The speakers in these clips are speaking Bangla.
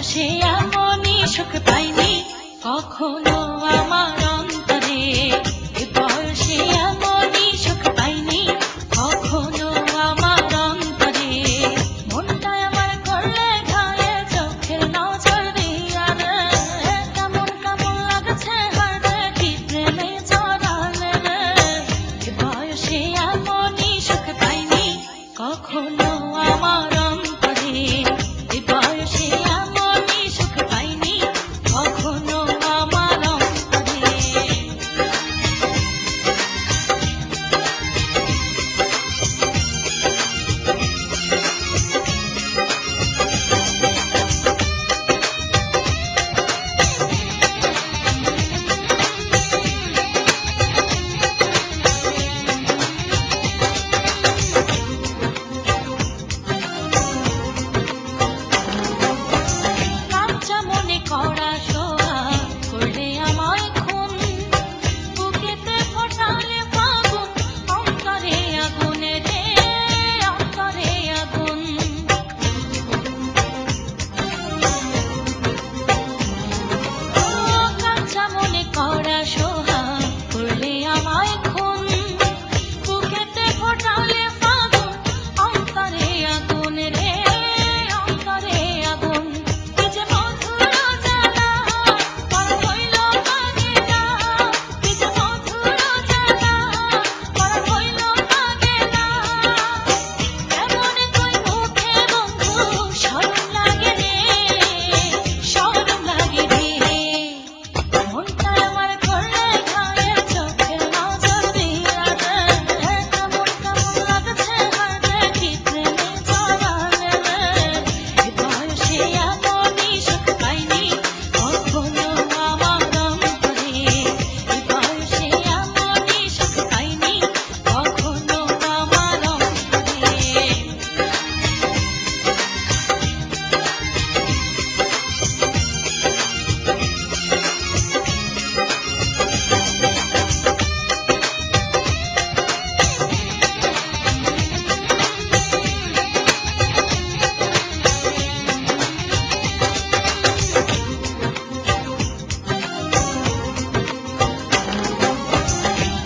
বয়সে এমনই সুখ পাইনি কখনো আমার অন্তরে, এ বয়সে এমনই সুখ পাইনি কখনো আমার অন্তরে। মনটা আমার করলে ঘায়ে চোখের নজর দিয়া রে, কেমন কেমন লাগছে হারে কি প্রেমে জড়ালে রে। এ বয়সে এমনই সুখ পাইনি কখনো আমার অন্তরে, এ বয়সে এমনই সুখ পাইনি কখনো আমার অন্তরে। কাঁচা মনে করা সোহাগ করলে আমায় খুন, বুকেতে ফোটালে ফাগুন, অন্তরে আগুন রে, অন্তরে আগুন। ও কাঁচা মনে করা সোহাগ করলে আমায় খুন, বুকেতে ফোটালে ফাগুন, অন্তরে আগুন রে, অন্তরে আগুন। কি যে মধুর জ্বালা পর হইল লাগে না, কি যে মধুর জ্বালা পর হইল লাগে না। কেমন কই মুখে বন্ধু শরম লাগে রে, শরম লাগে রে। মনটা আমার করলে ঘায়ে চোখের নজর দিয়া রে, কেমন কেমন লাগছে হারে কি প্রেমে জড়ালে রে। এ বয়সে এমনই সুখ পাইনি কখনো আমার অন্তরে, এ বয়সে এমনই সুখ পাইনি কখনো আমার অন্তরে।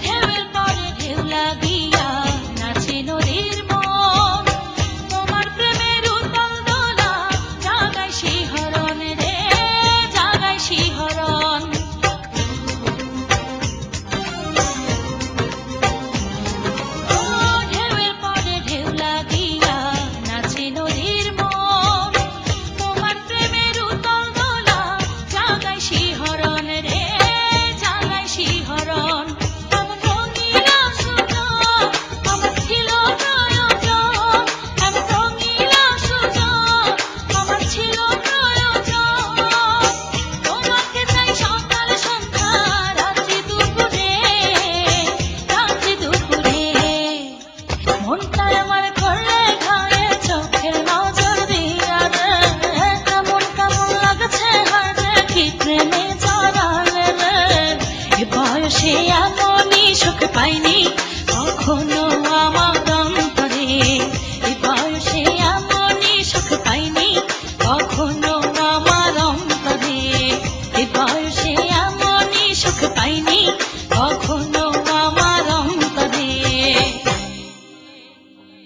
ঢেউয়ের পরে ঢেউ লাগিয়া নাচে নদীর মন, তোমার প্রেমের উতল দোলা জাগায় শিহরণ রে, জাগায় শিহরণ। ও ঢেউয়ের পরে ঢেউ লাগিয়া নাচে নদীর মন, তোমার প্রেমের উতল দোলা জাগায় শিহরণ রে, জাগায় শিহরণ। এমন রঙিলা সুযোগ আমার ছিল প্রয়োজন, এমন রঙিলা সুযোগ আমার ছিল প্রয়োজন। তোমাকে চাই সকাল সন্ধ্যা রাত্রি দুপুরে, রাত্রি দুপুরে। মনটা আমার করলে ঘায়ে চোখের নজর দিয়া রে, কেমন কেমন লাগছে হারে কি প্রেমে জড়ালে রে। এ বয়সে এমনই সুখ পাইনি